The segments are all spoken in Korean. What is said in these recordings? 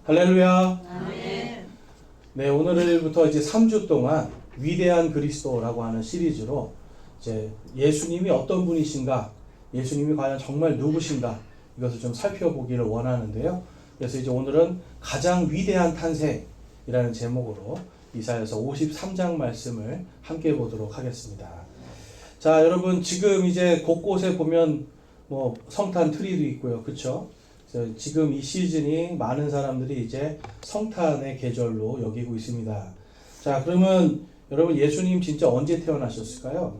할렐루야. 아멘. 네, 오늘부터 이제 3주 동안 위대한 그리스도라고 하는 시리즈로 이제 예수님이 어떤 분이신가, 예수님이 과연 정말 누구신가, 이것을 좀 살펴보기를 원하는데요. 그래서 이제 오늘은 가장 위대한 탄생이라는 제목으로 이사야서 53장 말씀을 함께 보도록 하겠습니다. 자, 여러분 지금 이제 곳곳에 보면 뭐 성탄 트리도 있고요. 그렇죠? 지금 이 시즌이 많은 사람들이 이제 성탄의 계절로 여기고 있습니다. 자, 그러면 여러분 예수님 진짜 언제 태어나셨을까요?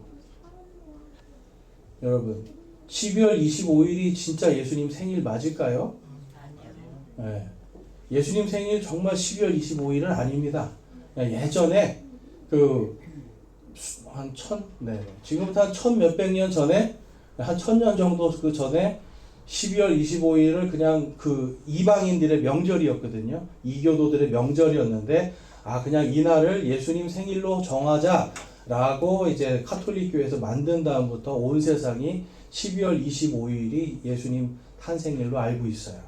여러분 12월 25일이 진짜 예수님 생일 맞을까요? 네. 예수님 생일 정말 12월 25일은 아닙니다. 예전에 지금부터 한 1000몇백 년 전에, 한 1000년 정도 그 전에 12월 25일을 그냥 그 이방인들의 명절이었거든요. 이교도들의 명절이었는데, 그냥 이날을 예수님 생일로 정하자라고 이제 카톨릭 교회에서 만든 다음부터 온 세상이 12월 25일이 예수님 탄생일로 알고 있어요.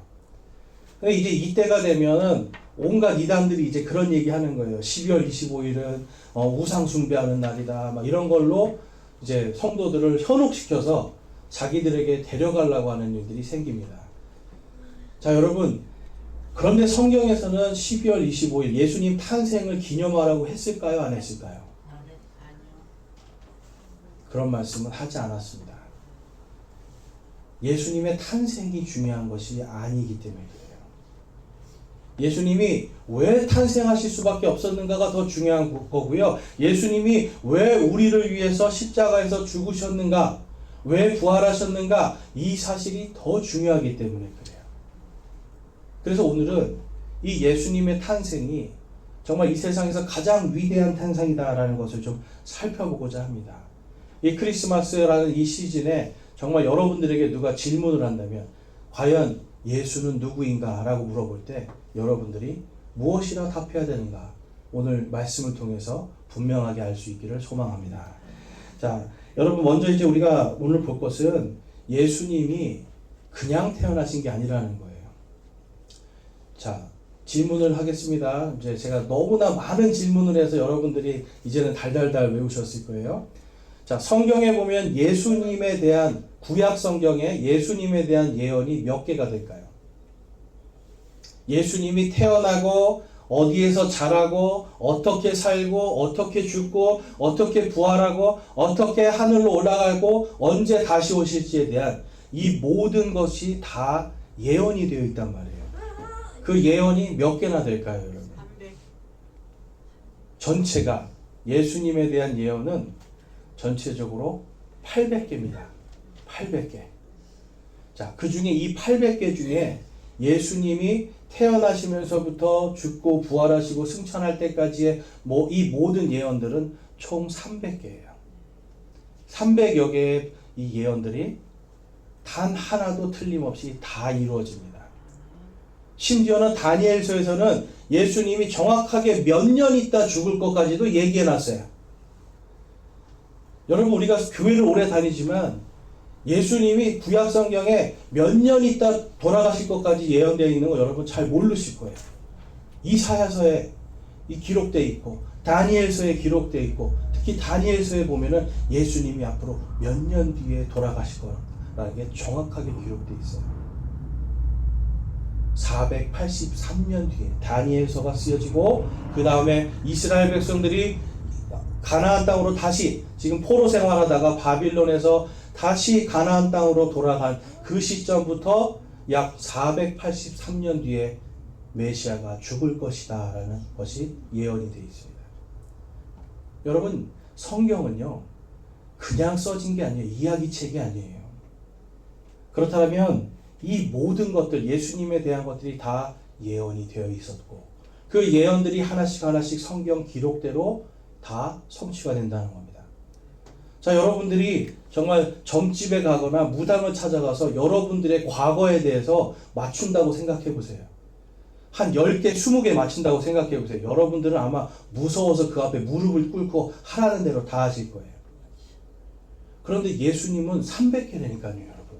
근데 이제 이때가 되면은 온갖 이단들이 이제 그런 얘기 하는 거예요. 12월 25일은 우상 숭배하는 날이다. 막 이런 걸로 이제 성도들을 현혹시켜서 자기들에게 데려가려고 하는 일들이 생깁니다. 자, 여러분, 그런데 성경에서는 12월 25일 예수님 탄생을 기념하라고 했을까요? 안 했을까요? 그런 말씀은 하지 않았습니다. 예수님의 탄생이 중요한 것이 아니기 때문에 그래요. 예수님이 왜 탄생하실 수밖에 없었는가가 더 중요한 거고요. 예수님이 왜 우리를 위해서 십자가에서 죽으셨는가, 왜 부활하셨는가, 이 사실이 더 중요하기 때문에 그래요. 그래서 오늘은 이 예수님의 탄생이 정말 이 세상에서 가장 위대한 탄생이다라는 것을 좀 살펴보고자 합니다. 이 크리스마스라는 이 시즌에 정말 여러분들에게 누가 질문을 한다면 과연 예수는 누구인가 라고 물어볼 때 여러분들이 무엇이라 답해야 되는가, 오늘 말씀을 통해서 분명하게 알 수 있기를 소망합니다. 자, 여러분 먼저 이제 우리가 오늘 볼 것은 예수님이 그냥 태어나신 게 아니라는 거예요. 자, 질문을 하겠습니다. 이제 제가 너무나 많은 질문을 해서 여러분들이 이제는 달달달 외우셨을 거예요. 자, 성경에 보면 예수님에 대한, 구약 성경에 예수님에 대한 예언이 몇 개가 될까요? 예수님이 태어나고 어디에서 자라고 어떻게 살고 어떻게 죽고 어떻게 부활하고 어떻게 하늘로 올라가고 언제 다시 오실지에 대한 이 모든 것이 다 예언이 되어 있단 말이에요. 그 예언이 몇 개나 될까요, 여러분? 전체가, 예수님에 대한 예언은 전체적으로 800개입니다. 800개. 자, 그 중에 이 800개 중에 예수님이 태어나시면서부터 죽고 부활하시고 승천할 때까지의 이 모든 예언들은 총 300개예요. 300여 개의 이 예언들이 단 하나도 틀림없이 다 이루어집니다. 심지어는 다니엘서에서는 예수님이 정확하게 몇 년 있다 죽을 것까지도 얘기해 놨어요. 여러분, 우리가 교회를 오래 다니지만 예수님이 구약 성경에 몇 년 있다 돌아가실 것까지 예언되어 있는 거 여러분 잘 모르실 거예요. 이사야서에 기록되어 있고 다니엘서에 기록되어 있고, 특히 다니엘서에 보면은 예수님이 앞으로 몇 년 뒤에 돌아가실 거라는 게 정확하게 기록되어 있어요. 483년 뒤에 다니엘서가 쓰여지고, 그 다음에 이스라엘 백성들이 가나안 땅으로 다시, 지금 포로 생활하다가 바빌론에서 다시 가나안 땅으로 돌아간 그 시점부터 약 483년 뒤에 메시아가 죽을 것이다 라는 것이 예언이 되어 있습니다. 여러분, 성경은요 그냥 써진 게 아니에요. 이야기책이 아니에요. 그렇다면 이 모든 것들, 예수님에 대한 것들이 다 예언이 되어 있었고, 그 예언들이 하나씩 하나씩 성경 기록대로 다 성취가 된다는 겁니다. 자, 여러분들이 정말 점집에 가거나 무당을 찾아가서 여러분들의 과거에 대해서 맞춘다고 생각해 보세요. 한 10개, 20개 맞춘다고 생각해 보세요. 여러분들은 아마 무서워서 그 앞에 무릎을 꿇고 하라는 대로 다 하실 거예요. 그런데 예수님은 300개라니까요, 여러분.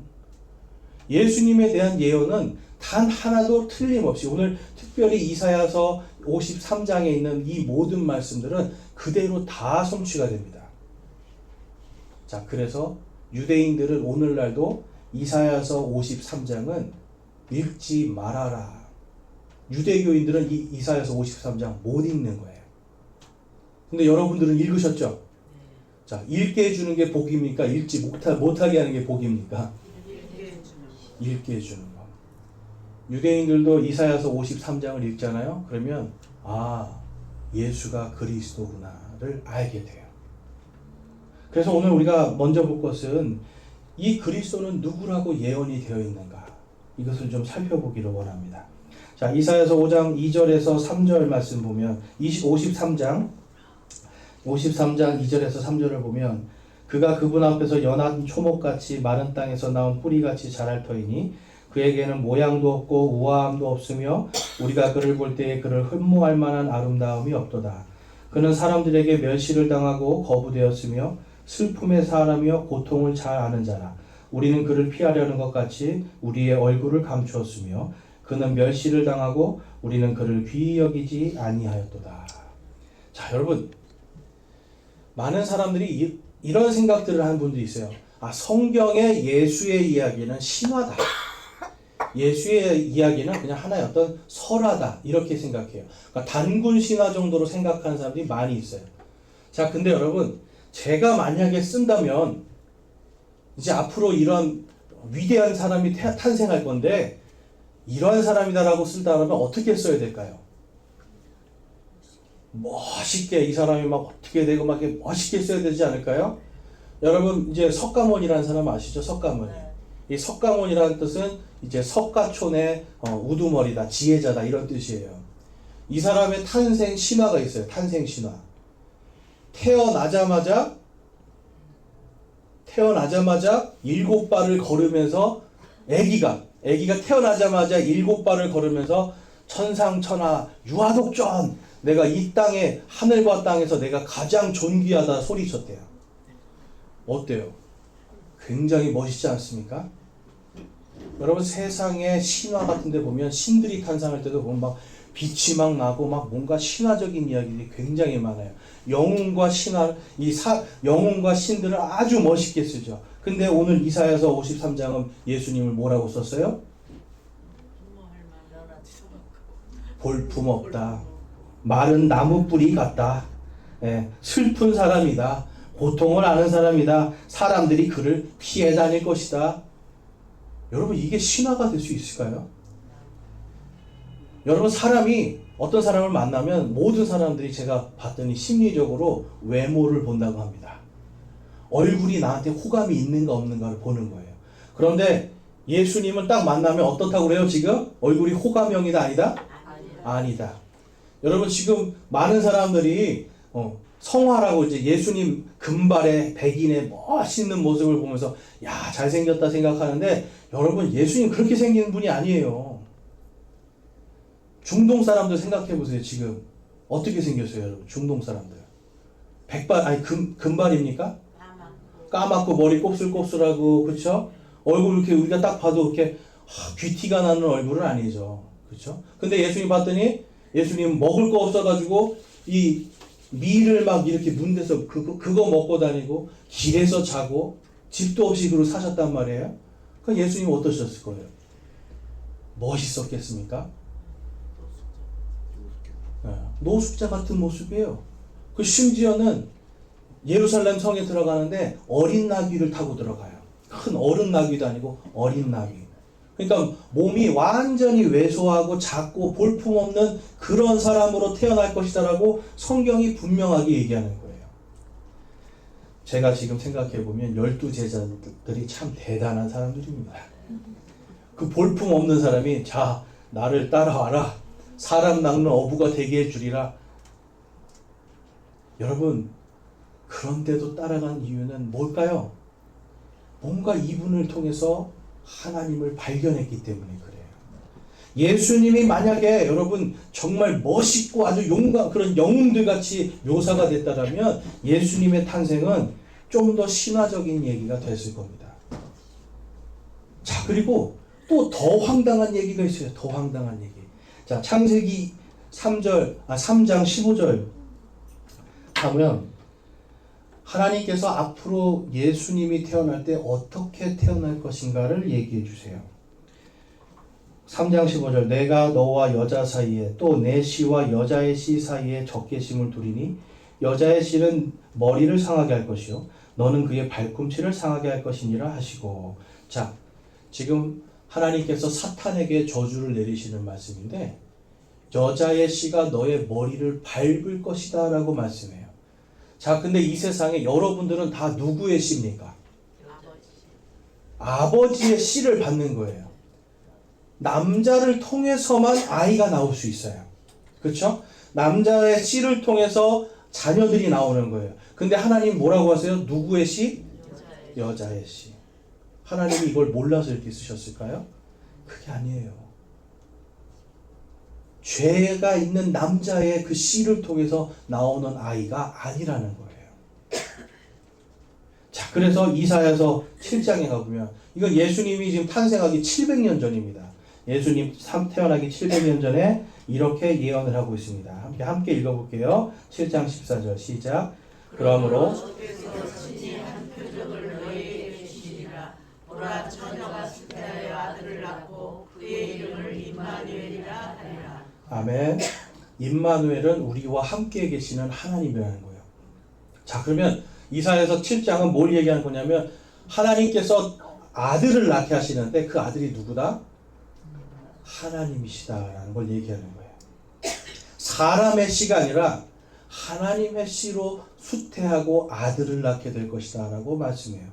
예수님에 대한 예언은 단 하나도 틀림없이 오늘 특별히 이사야서 53장에 있는 이 모든 말씀들은 그대로 다 성취가 됩니다. 자, 그래서 유대인들은 오늘날도 이사야서 53장은 읽지 말아라. 유대교인들은 이 이사야서 53장 못 읽는 거예요. 근데 여러분들은 읽으셨죠? 자, 읽게 해주는 게 복입니까? 읽지 못하게 하는 게 복입니까? 읽게 해주는 거. 유대인들도 이사야서 53장을 읽잖아요. 그러면 예수가 그리스도구나를 알게 돼요. 그래서 오늘 우리가 먼저 볼 것은 이 그리스도는 누구라고 예언이 되어 있는가, 이것을 좀 살펴보기를 원합니다. 자, 이사야서 5장 2절에서 3절 말씀 보면 53장 2절에서 3절을 보면 그가 그분 앞에서 연한 초목같이 마른 땅에서 나온 뿌리같이 자랄 터이니 그에게는 모양도 없고 우아함도 없으며 우리가 그를 볼 때에 그를 흠모할 만한 아름다움이 없도다. 그는 사람들에게 멸시를 당하고 거부되었으며 슬픔의 사람이여 고통을 잘 아는 자라. 우리는 그를 피하려는 것 같이 우리의 얼굴을 감추었으며 그는 멸시를 당하고 우리는 그를 귀히 여기지 아니하였도다. 자, 여러분, 많은 사람들이 이런 생각들을 하는 분도 있어요. 성경의 예수의 이야기는 신화다. 예수의 이야기는 그냥 하나의 어떤 설화다. 이렇게 생각해요. 그러니까 단군 신화 정도로 생각하는 사람들이 많이 있어요. 자, 근데 여러분, 제가 만약에 쓴다면 이제 앞으로 이런 위대한 사람이 탄생할 건데 이러한 사람이다라고 쓴다면 어떻게 써야 될까요? 멋있게, 이 사람이 막 어떻게 되고 막 이렇게 멋있게 써야 되지 않을까요? 여러분, 이제 석가모니라는 사람 아시죠? 석가모니. 이 석가모니라는 뜻은 이제 석가촌의 우두머리다, 지혜자다, 이런 뜻이에요. 이 사람의 탄생 신화가 있어요. 탄생 신화. 태어나자마자 7발을 걸으면서 아기가 태어나자마자 7발을 걸으면서 천상천하 유아독존, 내가 이 땅에, 하늘과 땅에서 내가 가장 존귀하다 소리쳤대요. 어때요? 굉장히 멋있지 않습니까? 여러분, 세상의 신화 같은 데 보면 신들이 탄생할 때도 보면 막 빛이 막 나고 막 뭔가 신화적인 이야기들이 굉장히 많아요. 영웅과 신들을 아주 멋있게 쓰죠. 근데 오늘 이사야서 53장은 예수님을 뭐라고 썼어요? 볼품없다. 마른 나무뿌리 같다. 슬픈 사람이다. 고통을 아는 사람이다. 사람들이 그를 피해 다닐 것이다. 여러분, 이게 신화가 될 수 있을까요? 여러분, 어떤 사람을 만나면 모든 사람들이 제가 봤더니 심리적으로 외모를 본다고 합니다. 얼굴이 나한테 호감이 있는가 없는가를 보는 거예요. 그런데 예수님은 딱 만나면 어떻다고 그래요? 지금 얼굴이 호감형이다, 아니다? 아니다. 여러분, 지금 많은 사람들이 성화라고 이제 예수님 금발의 백인의 멋있는 모습을 보면서 야, 잘생겼다 생각하는데, 여러분, 예수님 그렇게 생긴 분이 아니에요. 중동 사람들 생각해 보세요. 지금 어떻게 생겼어요, 여러분? 중동 사람들 금발입니까? 까맣고 머리 곱슬곱슬하고, 그렇죠? 얼굴 이렇게 우리가 딱 봐도 이렇게 귀티가 나는 얼굴은 아니죠, 그렇죠? 근데 예수님 봤더니 예수님 먹을 거 없어가지고 이 밀을 막 이렇게 문대서 그거 먹고 다니고 길에서 자고 집도 없이 그러고 사셨단 말이에요. 그럼 예수님 어떠셨을 거예요? 멋있었겠습니까? 노숙자 같은 모습이에요. 그 심지어는 예루살렘 성에 들어가는데 어린 나귀를 타고 들어가요. 큰 어른 나귀도 아니고 어린 나귀. 그러니까 몸이 완전히 왜소하고 작고 볼품없는 그런 사람으로 태어날 것이다라고 성경이 분명하게 얘기하는 거예요. 제가 지금 생각해보면 12제자들이 참 대단한 사람들입니다. 그 볼품없는 사람이 자, 나를 따라와라. 사람 낚는 어부가 되게 해주리라. 여러분, 그런데도 따라간 이유는 뭘까요? 뭔가 이분을 통해서 하나님을 발견했기 때문에 그래요. 예수님이 만약에 여러분 정말 멋있고 아주 용감, 그런 영웅들 같이 묘사가 됐다면 예수님의 탄생은 좀 더 신화적인 얘기가 됐을 겁니다. 자, 그리고 또 더 황당한 얘기가 있어요. 더 황당한 얘기. 자, 창세기 3장 15절 하면 하나님께서 앞으로 예수님이 태어날 때 어떻게 태어날 것인가를 얘기해 주세요. 3장 15절 내가 너와 여자 사이에 또 내 씨와 여자의 씨 사이에 적개심을 두리니 여자의 씨는 머리를 상하게 할 것이요 너는 그의 발꿈치를 상하게 할 것이니라 하시고. 자, 지금 하나님께서 사탄에게 저주를 내리시는 말씀인데 여자의 씨가 너의 머리를 밟을 것이다 라고 말씀해요. 자, 근데 이 세상에 여러분들은 다 누구의 씨입니까? 아버지의 씨를 받는 거예요. 남자를 통해서만 아이가 나올 수 있어요. 그렇죠? 남자의 씨를 통해서 자녀들이 나오는 거예요. 근데 하나님 뭐라고 하세요? 누구의 씨? 여자의 씨. 하나님이 이걸 몰라서 이렇게 쓰셨을까요? 그게 아니에요. 죄가 있는 남자의 그 씨를 통해서 나오는 아이가 아니라는 거예요. 자, 그래서 이사야서 7장에 가보면 이건 예수님이 지금 탄생하기 700년 전입니다. 예수님 태어나기 700년 전에 이렇게 예언을 하고 있습니다. 함께 읽어볼게요. 7장 14절 시작. 그러므로 보라 처녀가 숫자의 아들을 낳고 그의 이름을 임마누엘이라 하리라. 아멘. 임마누엘은 우리와 함께 계시는 하나님이라는 거예요. 자, 그러면 이사야서 7장은 뭘 얘기하는 거냐면 하나님께서 아들을 낳게 하시는데 그 아들이 누구다? 하나님이시다라는 걸 얘기하는 거예요. 사람의 씨가 아니라 하나님의 씨로 수태하고 아들을 낳게 될 것이다 라고 말씀해요.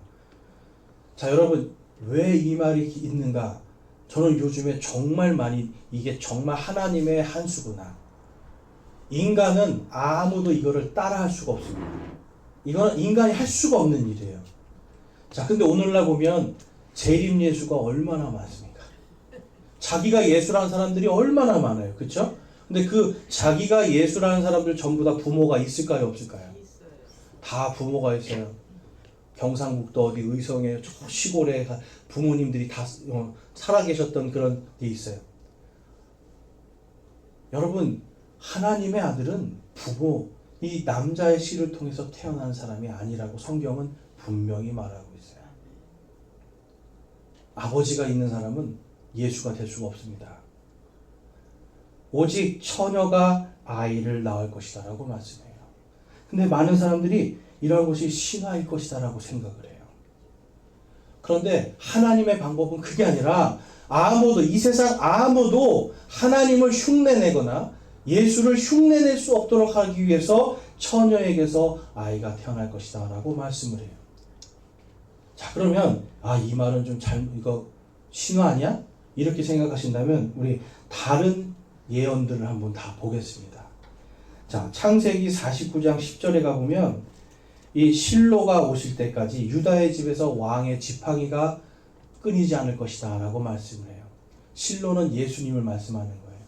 자, 여러분 왜 이 말이 있는가? 저는 요즘에 정말 많이 이게 정말 하나님의 한 수구나. 인간은 아무도 이거를 따라할 수가 없습니다. 이거는 인간이 할 수가 없는 일이에요. 자, 근데 오늘날 보면 재림 예수가 얼마나 많습니까? 자기가 예수라는 사람들이 얼마나 많아요. 그렇죠? 근데 그 자기가 예수라는 사람들 전부 다 부모가 있을까요? 없을까요? 다 부모가 있어요. 경상북도 어디 의성에 저 시골에 부모님들이 다 살아계셨던 그런 데 있어요. 여러분, 하나님의 아들은 부모, 이 남자의 씨를 통해서 태어난 사람이 아니라고 성경은 분명히 말하고 있어요. 아버지가 있는 사람은 예수가 될 수가 없습니다. 오직 처녀가 아이를 낳을 것이다 라고 말씀해요. 근데 많은 사람들이 이런 것이 신화일 것이다 라고 생각을 해요. 그런데 하나님의 방법은 그게 아니라 이 세상 아무도 하나님을 흉내내거나 예수를 흉내낼 수 없도록 하기 위해서 처녀에게서 아이가 태어날 것이다 라고 말씀을 해요. 자, 그러면 이 말은 좀 이거 신화 아니야? 이렇게 생각하신다면 우리 다른 예언들을 한번 다 보겠습니다. 자, 창세기 49장 10절에 가보면 이 실로가 오실 때까지 유다의 집에서 왕의 지팡이가 끊이지 않을 것이다 라고 말씀을 해요. 실로는 예수님을 말씀하는 거예요.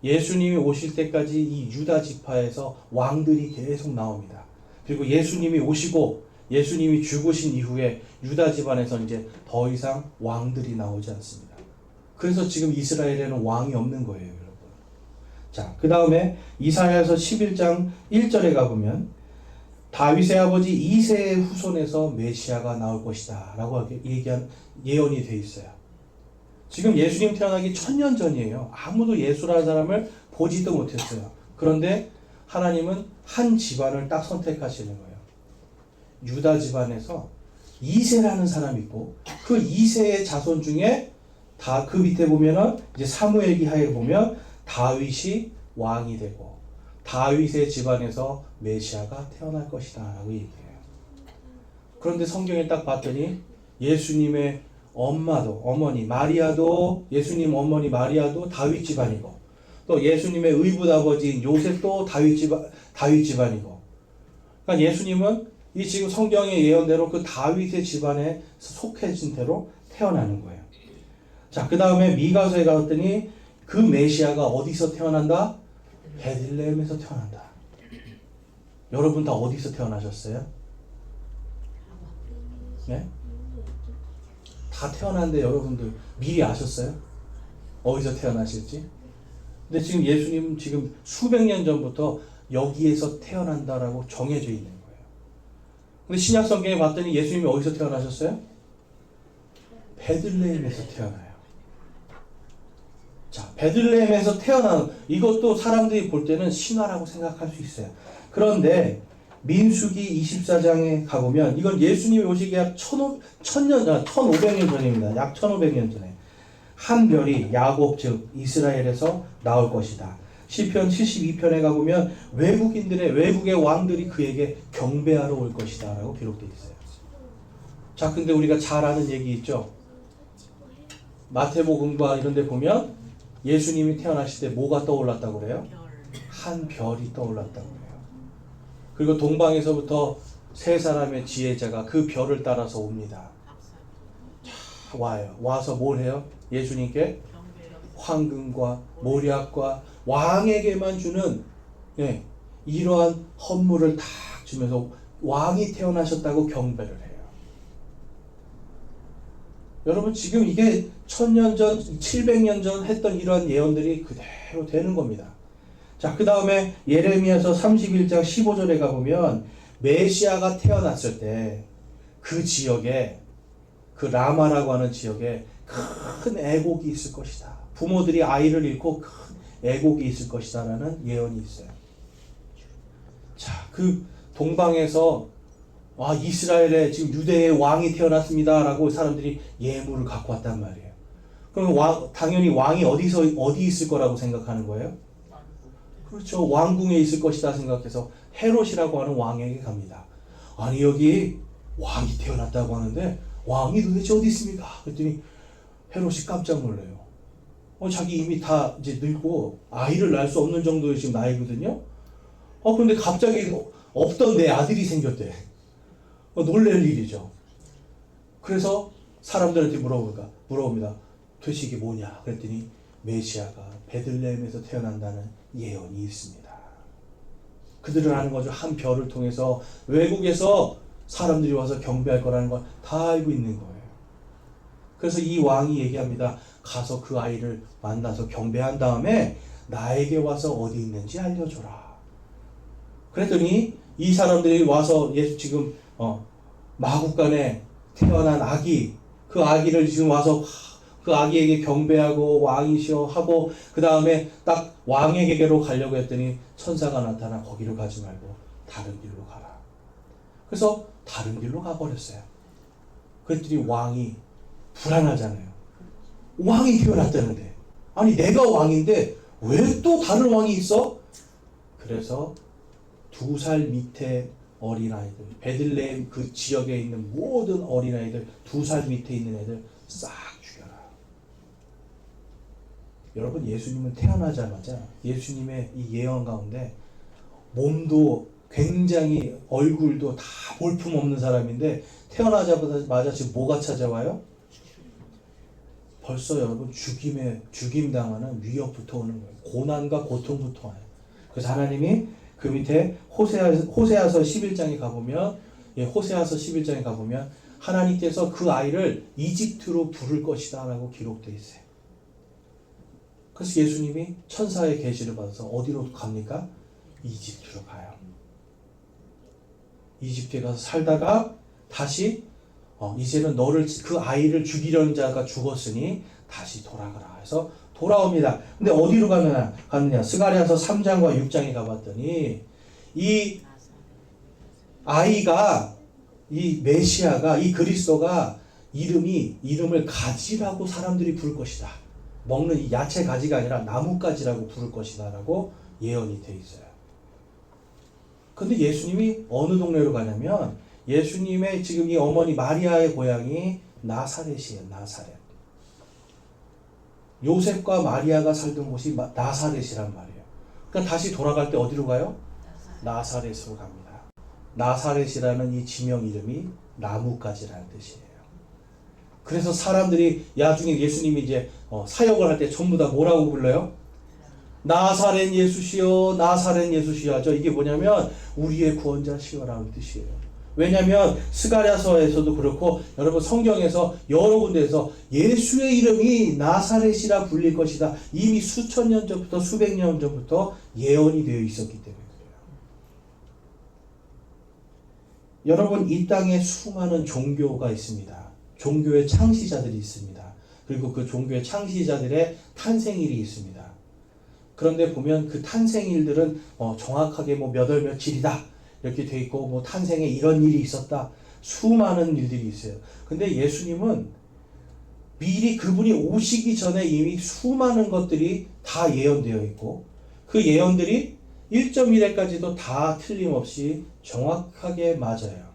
예수님이 오실 때까지 이 유다 지파에서 왕들이 계속 나옵니다. 그리고 예수님이 오시고 예수님이 죽으신 이후에 유다 집안에서 이제 더 이상 왕들이 나오지 않습니다. 그래서 지금 이스라엘에는 왕이 없는 거예요, 여러분. 자, 그 다음에 이사야서 11장 1절에 가보면 다윗의 아버지 이새의 후손에서 메시아가 나올 것이다 라고 얘기한 예언이 되어 있어요. 지금 예수님 태어나기 1000년 전이에요. 아무도 예수라는 사람을 보지도 못했어요. 그런데 하나님은 한 집안을 딱 선택하시는 거예요. 유다 집안에서 이새라는 사람이 있고 그 이새의 자손 중에 그 밑에 보면은 이제 사무엘기하에 보면 다윗이 왕이 되고 다윗의 집안에서 메시아가 태어날 것이다 라고 얘기해요. 그런데 성경에 딱 봤더니 예수님의 어머니 마리아도 예수님 어머니 마리아도 다윗 집안이고 또 예수님의 의붓아버지인 요셉도 다윗 집안이고 그러니까 예수님은 이 지금 성경의 예언대로 그 다윗의 집안에 속해진 대로 태어나는 거예요. 자, 그 다음에 미가서에 갔더니 그 메시아가 어디서 태어난다? 베들레헴에서 태어난다. 여러분 다 어디서 태어나셨어요? 네? 다 태어났는데 여러분들 미리 아셨어요? 어디서 태어나실지? 근데 지금 예수님은 지금 수백 년 전부터 여기에서 태어난다라고 정해져 있는 거예요. 근데 신약 성경에 봤더니 예수님이 어디서 태어나셨어요? 베들레헴에서 태어나요. 자, 베들레헴에서 태어난 이것도 사람들이 볼 때는 신화라고 생각할 수 있어요. 그런데 민수기 24장에 가보면 이건 예수님이 오시기 약 1500년 전입니다. 약 1500년 전에 한 별이 야곱 즉 이스라엘에서 나올 것이다. 시편 72편에 가보면 외국의 왕들이 그에게 경배하러 올 것이다 라고 기록되어 있어요. 자, 근데 우리가 잘 아는 얘기 있죠. 마태복음과 이런 데 보면 예수님이 태어나실 때 뭐가 떠올랐다고 그래요? 한 별이 떠올랐다고 그래요. 그리고 동방에서부터 세 사람의 지혜자가 그 별을 따라서 옵니다. 자, 와요. 와서 뭘 해요? 예수님께 황금과 모략과 왕에게만 주는 이러한 헌물을 다 주면서 왕이 태어나셨다고 경배를 해요. 여러분 지금 이게 1000년 전, 700년 전 했던 이러한 예언들이 그대로 되는 겁니다. 자, 그 다음에 예레미야서 31장 15절에 가보면 메시아가 태어났을 때 그 지역에 그 라마라고 하는 지역에 큰 애곡이 있을 것이다. 부모들이 아이를 잃고 큰 애곡이 있을 것이다 라는 예언이 있어요. 자, 그 동방에서 이스라엘에 지금 유대의 왕이 태어났습니다 라고 사람들이 예물을 갖고 왔단 말이에요. 그럼 당연히 왕이 어디 있을 거라고 생각하는 거예요? 그렇죠. 왕궁에 있을 것이다 생각해서 헤롯이라고 하는 왕에게 갑니다. 아니 여기 왕이 태어났다고 하는데 왕이 도대체 어디 있습니까? 그랬더니 헤롯이 깜짝 놀래요. 자기 이미 다 이제 늙고 아이를 낳을 수 없는 정도의 지금 나이거든요. 그런데 갑자기 없던 내 아들이 생겼대. 놀랄 일이죠. 그래서 사람들한테 물어봅니다. 도대체 이게 뭐냐? 그랬더니 메시아가 베들레헴에서 태어난다는 예언이 있습니다. 그들은 아는 거죠. 한 별을 통해서 외국에서 사람들이 와서 경배할 거라는 걸 다 알고 있는 거예요. 그래서 이 왕이 얘기합니다. 가서 그 아이를 만나서 경배한 다음에 나에게 와서 어디 있는지 알려줘라. 그랬더니 이 사람들이 와서 예수 지금 마국간에 태어난 아기, 그 아기를 지금 와서 그 아기에게 경배하고 왕이시여 하고 그 다음에 딱 왕에게로 가려고 했더니 천사가 나타나 거기로 가지 말고 다른 길로 가라. 그래서 다른 길로 가버렸어요. 그랬더니 왕이 불안하잖아요. 왕이 태어났다는데 아니 내가 왕인데 왜 또 다른 왕이 있어? 그래서 2살 밑에 어린아이들, 베들레헴 그 지역에 있는 모든 어린아이들, 2살 밑에 있는 애들 싹 죽여라. 여러분 예수님은 태어나자마자 예수님의 이 예언 가운데 몸도 굉장히 얼굴도 다 볼품없는 사람인데 태어나자마자 지금 뭐가 찾아와요? 벌써 여러분 죽임 당하는 위협부터 오는 거예요. 고난과 고통부터 와요. 그래서 하나님이 그 밑에 호세아서 11장에 가보면 호세아서 11장에 가보면 하나님께서 그 아이를 이집트로 부를 것이다 라고 기록되어 있어요. 그래서 예수님이 천사의 계시를 받아서 어디로 갑니까? 이집트로 가요. 이집트에 가서 살다가 다시 이제는 그 아이를 죽이려는 자가 죽었으니 다시 돌아가라 해서 돌아옵니다. 근데 어디로 가느냐? 스가랴서 3장과 6장에 가봤더니 이 아이가 이 메시아가 이 그리스도가 이름을 가지라고 사람들이 부를 것이다. 먹는 이 야채 가지가 아니라 나무 가지라고 부를 것이다 라고 예언이 되어 있어요. 근데 예수님이 어느 동네로 가냐면 예수님의 지금 이 어머니 마리아의 고향이 나사렛이에요. 나사렛. 요셉과 마리아가 살던 곳이 나사렛이란 말이에요. 그러니까 다시 돌아갈 때 어디로 가요? 나사렛으로 갑니다. 나사렛이라는 이 지명 이름이 나뭇가지라는 뜻이에요. 그래서 사람들이 나중에 예수님이 이제 사역을 할 때 전부 다 뭐라고 불러요? 나사렛 예수시여, 나사렛 예수시여 하죠. 이게 뭐냐면 우리의 구원자시여라는 뜻이에요. 왜냐하면 스가랴서에서도 그렇고 여러분 성경에서 여러 군데에서 예수의 이름이 나사렛이라 불릴 것이다. 이미 수천 년 전부터 수백 년 전부터 예언이 되어 있었기 때문에 그래요. 여러분 이 땅에 수많은 종교가 있습니다. 종교의 창시자들이 있습니다. 그리고 그 종교의 창시자들의 탄생일이 있습니다. 그런데 보면 그 탄생일들은 정확하게 뭐 몇 월 며칠이다 이렇게 돼 있고 뭐 탄생에 이런 일이 있었다 수많은 일들이 있어요. 근데 예수님은 미리 그분이 오시기 전에 이미 수많은 것들이 다 예언되어 있고 그 예언들이 1.1회까지도 다 틀림없이 정확하게 맞아요.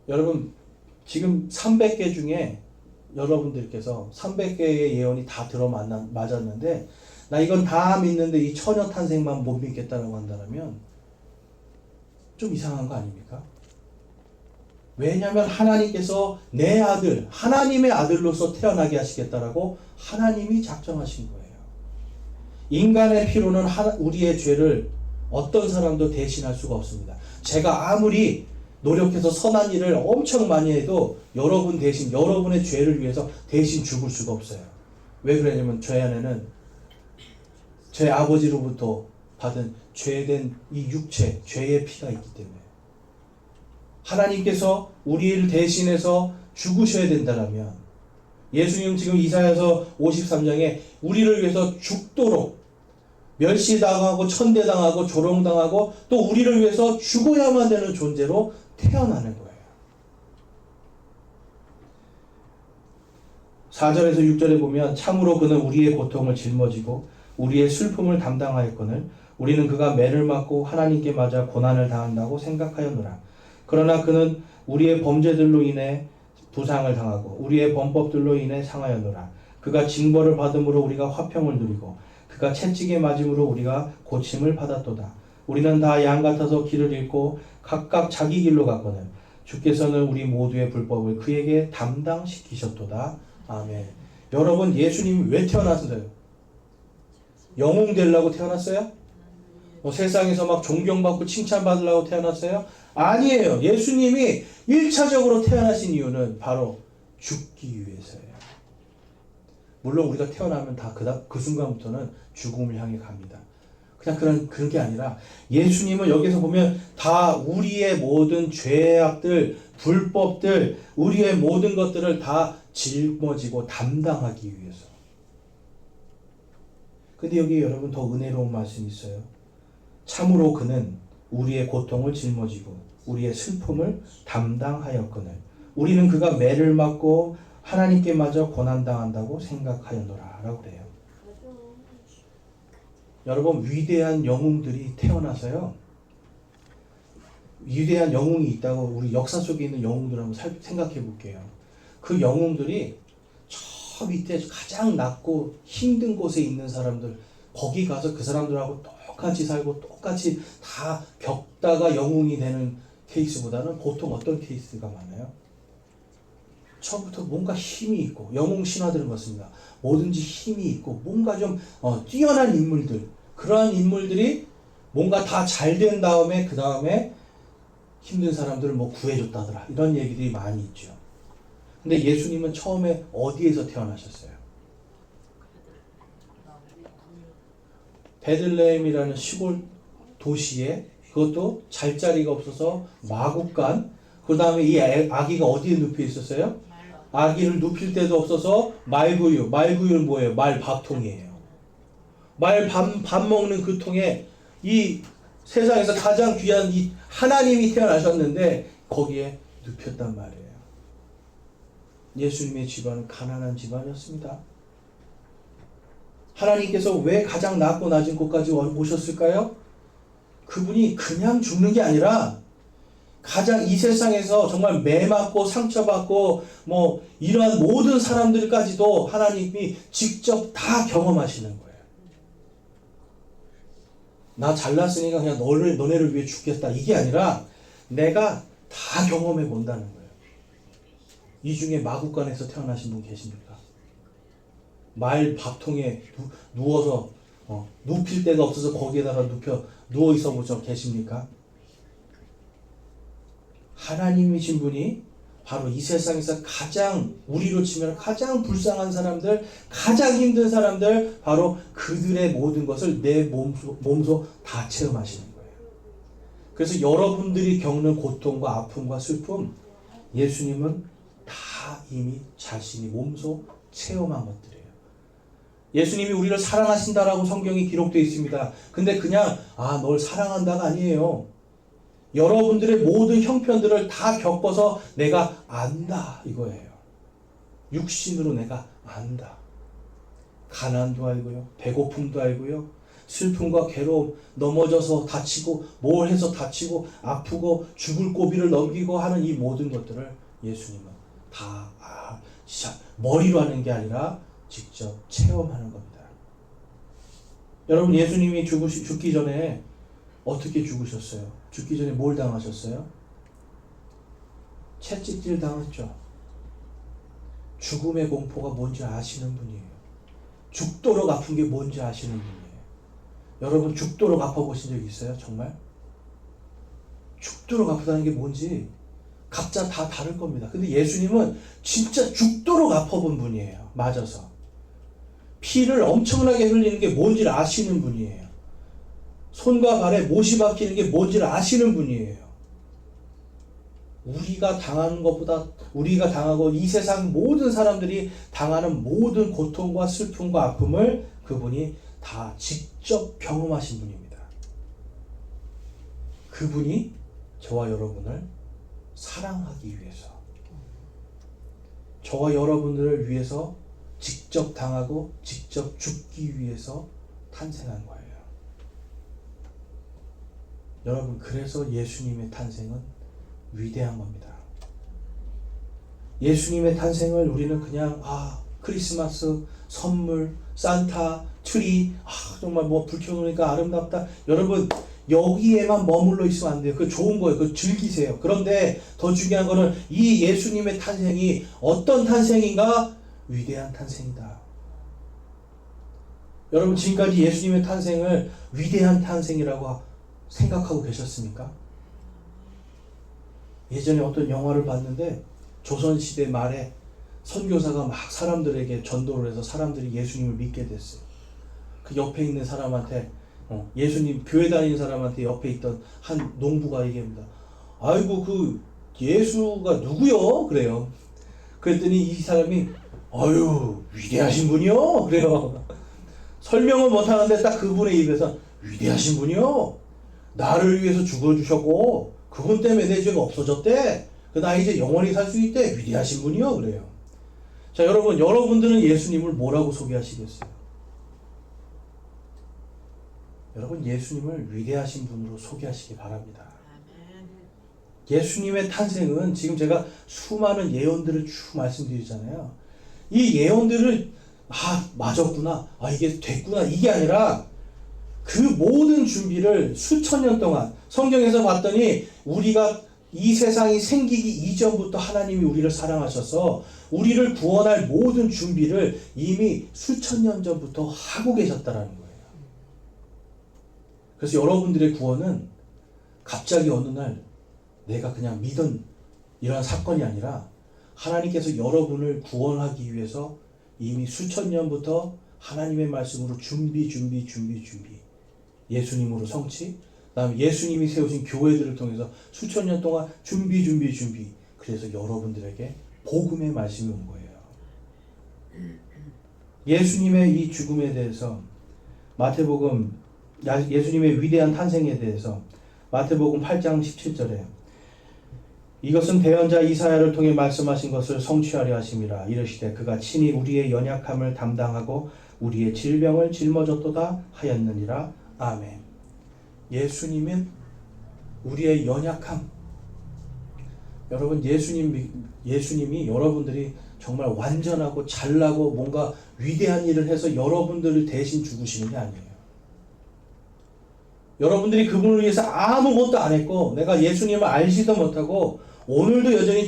여러분 지금 300개 중에 여러분들께서 300개의 예언이 다 맞았는데 나 이건 다 믿는데 이 처녀 탄생만 못 믿겠다라고 한다면 좀 이상한 거 아닙니까? 왜냐하면 하나님께서 내 아들, 하나님의 아들로서 태어나게 하시겠다라고 하나님이 작정하신 거예요. 인간의 피로는 우리의 죄를 어떤 사람도 대신할 수가 없습니다. 제가 아무리 노력해서 선한 일을 엄청 많이 해도 여러분 대신 여러분의 죄를 위해서 대신 죽을 수가 없어요. 왜 그러냐면 저 안에는 제 아버지로부터 받은 죄된 이 육체, 죄의 피가 있기 때문에 하나님께서 우리를 대신해서 죽으셔야 된다면 예수님 지금 이사야서 53장에 우리를 위해서 죽도록 멸시당하고 천대당하고 조롱당하고 또 우리를 위해서 죽어야만 되는 존재로 태어나는 거예요. 4절에서 6절에 보면 참으로 그는 우리의 고통을 짊어지고 우리의 슬픔을 담당하였거늘 우리는 그가 매를 맞고 하나님께 맞아 고난을 당한다고 생각하였노라. 그러나 그는 우리의 범죄들로 인해 부상을 당하고 우리의 범법들로 인해 상하였노라. 그가 징벌을 받음으로 우리가 화평을 누리고 그가 채찍에 맞음으로 우리가 고침을 받았도다. 우리는 다 양 같아서 길을 잃고 각각 자기 길로 갔거늘 주께서는 우리 모두의 불법을 그에게 담당시키셨도다. 아멘. 여러분 예수님이 왜 태어났어요? 영웅 되려고 태어났어요? 세상에서 막 존경받고 칭찬받으려고 태어났어요? 아니에요. 예수님이 1차적으로 태어나신 이유는 바로 죽기 위해서예요. 물론 우리가 태어나면 다 그 순간부터는 죽음을 향해 갑니다. 그냥 그런 게 아니라 예수님은 여기서 보면 다 우리의 모든 죄악들, 불법들, 우리의 모든 것들을 다 짊어지고 담당하기 위해서. 근데 여기 여러분 더 은혜로운 말씀이 있어요. 참으로 그는 우리의 고통을 짊어지고 우리의 슬픔을 담당하였거늘 우리는 그가 매를 맞고 하나님께 맞아 고난당한다고 생각하였노라 라고 그래요. 여러분 위대한 영웅들이 태어나서요. 위대한 영웅이 있다고 우리 역사 속에 있는 영웅들 한번 생각해 볼게요. 그 영웅들이 저 밑에 가장 낮고 힘든 곳에 있는 사람들 거기 가서 그 사람들하고 똑같이 살고 똑같이 다 겪다가 영웅이 되는 케이스보다는 보통 어떤 케이스가 많아요? 처음부터 뭔가 힘이 있고 영웅 신화들은 그렇습니다. 뭐든지 힘이 있고 뭔가 좀 뛰어난 인물들 그러한 인물들이 뭔가 다 잘 된 다음에 그 다음에 힘든 사람들을 뭐 구해줬다더라 이런 얘기들이 많이 있죠. 근데 예수님은 처음에 어디에서 태어나셨어요? 베들레헴이라는 시골 도시에 그것도 잘 자리가 없어서 마구간 그 다음에 이 아기가 어디에 눕혀 있었어요? 아기를 눕힐 데도 없어서 말구유는 뭐예요? 말 밥통이에요. 말 밥 먹는 그 통에 이 세상에서 가장 귀한 이 하나님이 태어나셨는데 거기에 눕혔단 말이에요. 예수님의 집안은 가난한 집안이었습니다. 하나님께서 왜 가장 낮고 낮은 곳까지 오셨을까요? 그분이 그냥 죽는 게 아니라 가장 이 세상에서 정말 매맞고 상처받고 뭐 이러한 모든 사람들까지도 하나님이 직접 다 경험하시는 거예요. 나 잘났으니까 그냥 너네를 위해 죽겠다 이게 아니라 내가 다 경험해 본다는 거예요. 이 중에 마구간에서 태어나신 분 계십니까? 말 밥통에 누워서 눕힐 데가 없어서 거기에다가 누워 있어 보죠. 계십니까? 하나님이신 분이 바로 이 세상에서 가장, 우리로 치면 가장 불쌍한 사람들, 가장 힘든 사람들, 바로 그들의 모든 것을 내 몸소 다 체험하시는 거예요. 그래서 여러분들이 겪는 고통과 아픔과 슬픔, 예수님은 다 이미 자신이 몸소 체험한 것들이에요. 예수님이 우리를 사랑하신다라고 성경이 기록되어 있습니다. 근데 그냥 널 사랑한다가 아니에요. 여러분들의 모든 형편들을 다 겪어서 내가 안다 이거예요. 육신으로 내가 안다. 가난도 알고요. 배고픔도 알고요. 슬픔과 괴로움, 넘어져서 다치고 뭘 해서 다치고 아프고 죽을 고비를 넘기고 하는 이 모든 것들을 예수님은 다 진짜 머리로 하는 게 아니라 직접 체험하는 겁니다. 여러분, 예수님이 죽기 전에 어떻게 죽으셨어요? 죽기 전에 뭘 당하셨어요? 채찍질 당했죠. 죽음의 공포가 뭔지 아시는 분이에요. 죽도록 아픈 게 뭔지 아시는 분이에요. 여러분, 죽도록 아파보신 적 있어요? 정말? 죽도록 아프다는 게 뭔지 각자 다 다를 겁니다. 근데 예수님은 진짜 죽도록 아파본 분이에요. 맞아서. 피를 엄청나게 흘리는 게 뭔지를 아시는 분이에요. 손과 발에 못이 박히는 게 뭔지를 아시는 분이에요. 우리가 당하는 것보다, 우리가 당하고 이 세상 모든 사람들이 당하는 모든 고통과 슬픔과 아픔을 그분이 다 직접 경험하신 분입니다. 그분이 저와 여러분을 사랑하기 위해서, 저와 여러분들을 위해서 직접 당하고 직접 죽기 위해서 탄생한 거예요. 여러분, 그래서 예수님의 탄생은 위대한 겁니다. 예수님의 탄생을 우리는 그냥 크리스마스, 선물, 산타, 트리, 정말 불 켜놓으니까 아름답다. 여러분, 여기에만 머물러 있으면 안 돼요. 그거 좋은 거예요. 그거 즐기세요. 그런데 더 중요한 거는 이 예수님의 탄생이 어떤 탄생인가? 위대한 탄생이다. 여러분, 지금까지 예수님의 탄생을 위대한 탄생이라고 생각하고 계셨습니까? 예전에 어떤 영화를 봤는데 조선시대 말에 선교사가 막 사람들에게 전도를 해서 사람들이 예수님을 믿게 됐어요. 그 옆에 있는 사람한테, 예수님 교회 다니는 사람한테 옆에 있던 한 농부가 얘기합니다. 아이고, 그 예수가 누구요? 그래요. 그랬더니 이 사람이 아유, 위대하신 분이요? 그래요. 설명을 못하는데 딱 그분의 입에서 위대하신 분이요? 나를 위해서 죽어주셨고 그분 때문에 내 죄가 없어졌대. 나 이제 영원히 살 수 있대. 위대하신 분이요? 그래요. 자, 여러분, 여러분들은 예수님을 뭐라고 소개하시겠어요? 여러분, 예수님을 위대하신 분으로 소개하시기 바랍니다. 예수님의 탄생은 지금 제가 수많은 예언들을 쭉 말씀드리잖아요. 이 예언들을 맞았구나, 이게 됐구나, 이게 아니라 그 모든 준비를 수천 년 동안 성경에서 봤더니 우리가 이 세상이 생기기 이전부터 하나님이 우리를 사랑하셔서 우리를 구원할 모든 준비를 이미 수천 년 전부터 하고 계셨다라는 거예요. 그래서 여러분들의 구원은 갑자기 어느 날 내가 그냥 믿은 이러한 사건이 아니라 하나님께서 여러분을 구원하기 위해서 이미 수천 년부터 하나님의 말씀으로 준비. 예수님으로 성취, 그다음에 예수님이 세우신 교회들을 통해서 수천 년 동안 준비. 그래서 여러분들에게 복음의 말씀이 온 거예요. 예수님의 이 죽음에 대해서 마태복음, 예수님의 위대한 탄생에 대해서 마태복음 8장 17절에 이것은 대언자 이사야를 통해 말씀하신 것을 성취하려 하심이라. 이르시되 그가 친히 우리의 연약함을 담당하고 우리의 질병을 짊어졌도다 하였느니라. 아멘. 예수님은 우리의 연약함. 여러분, 예수님이 여러분들이 정말 완전하고 잘나고 뭔가 위대한 일을 해서 여러분들을 대신 죽으시는 게 아니에요. 여러분들이 그분을 위해서 아무것도 안 했고 내가 예수님을 알지도 못하고 오늘도 여전히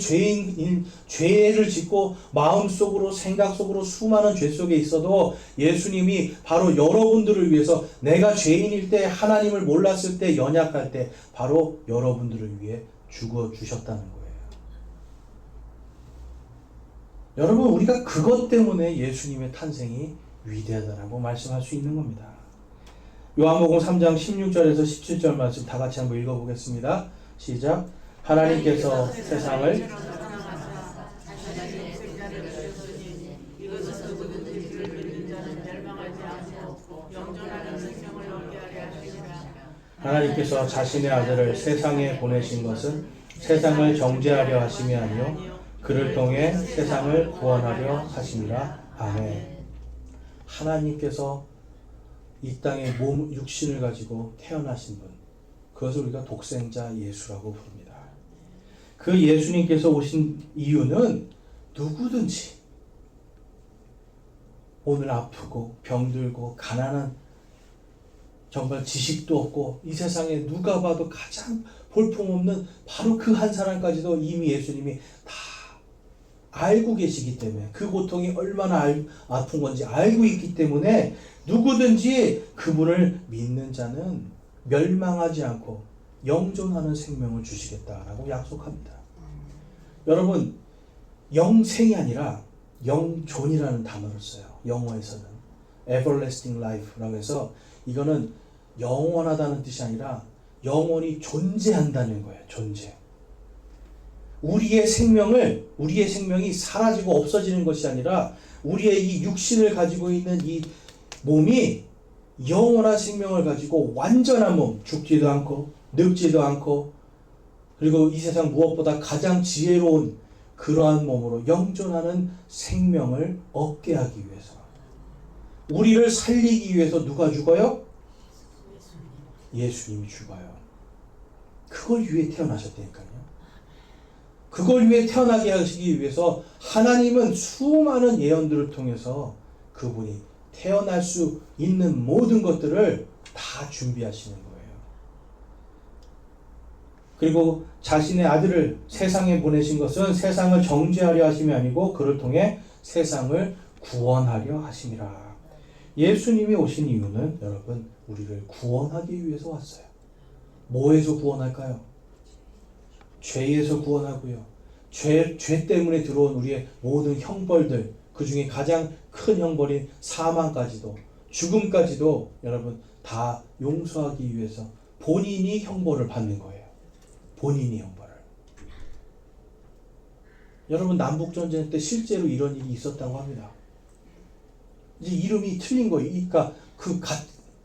죄를 짓고 마음속으로 생각 속으로 수많은 죄 속에 있어도 예수님이 바로 여러분들을 위해서 내가 죄인일 때, 하나님을 몰랐을 때, 연약할 때 바로 여러분들을 위해 죽어 주셨다는 거예요. 여러분, 우리가 그것 때문에 예수님의 탄생이 위대하다라고 말씀할 수 있는 겁니다. 요한복음 3장 16절에서 17절 말씀 다 같이 한번 읽어보겠습니다. 시작. 하나님께서 세상을 하나님께서 자신의 아들을 세상에 보내신 것은 세상을 정죄하려 하심이 아니요 그를 통해 세상을 구원하려 하심이라. 아멘. 하나님께서 이 땅에 육신을 가지고 태어나신 분, 그것을 우리가 독생자 예수라고 부릅니다. 그 예수님께서 오신 이유는 누구든지 오늘 아프고 병들고 가난한, 정말 지식도 없고 이 세상에 누가 봐도 가장 볼품없는 바로 그 한 사람까지도 이미 예수님이 다 알고 계시기 때문에, 그 고통이 얼마나 아픈 건지 알고 있기 때문에 누구든지 그분을 믿는 자는 멸망하지 않고 영존하는 생명을 주시겠다라고 약속합니다. 여러분, 영생이 아니라 영존이라는 단어를 써요. 영어에서는 everlasting life라고 해서, 이거는 영원하다는 뜻이 아니라 영원히 존재한다는 거예요. 존재. 우리의 생명이 사라지고 없어지는 것이 아니라 우리의 이 육신을 가지고 있는 이 몸이 영원한 생명을 가지고 완전한 몸, 죽지도 않고 늙지도 않고, 그리고 이 세상 무엇보다 가장 지혜로운 그러한 몸으로 영존하는 생명을 얻게 하기 위해서, 우리를 살리기 위해서 누가 죽어요? 예수님이 죽어요. 그걸 위해 태어나셨다니까요. 그걸 위해 태어나게 하시기 위해서 하나님은 수많은 예언들을 통해서 그분이 태어날 수 있는 모든 것들을 다 준비하시는 거예요. 그리고 자신의 아들을 세상에 보내신 것은 세상을 정죄하려 하심이 아니고 그를 통해 세상을 구원하려 하심이라. 예수님이 오신 이유는 여러분, 우리를 구원하기 위해서 왔어요. 뭐에서 구원할까요? 죄에서 구원하고요. 죄 때문에 들어온 우리의 모든 형벌들, 그 중에 가장 큰 형벌인 사망까지도, 죽음까지도 여러분 다 용서하기 위해서 본인이 형벌을 받는 거예요. 본인이 형벌을. 여러분, 남북전쟁 때 실제로 이런 일이 있었다고 합니다. 이제 이름이 틀린 거예요. 그러니까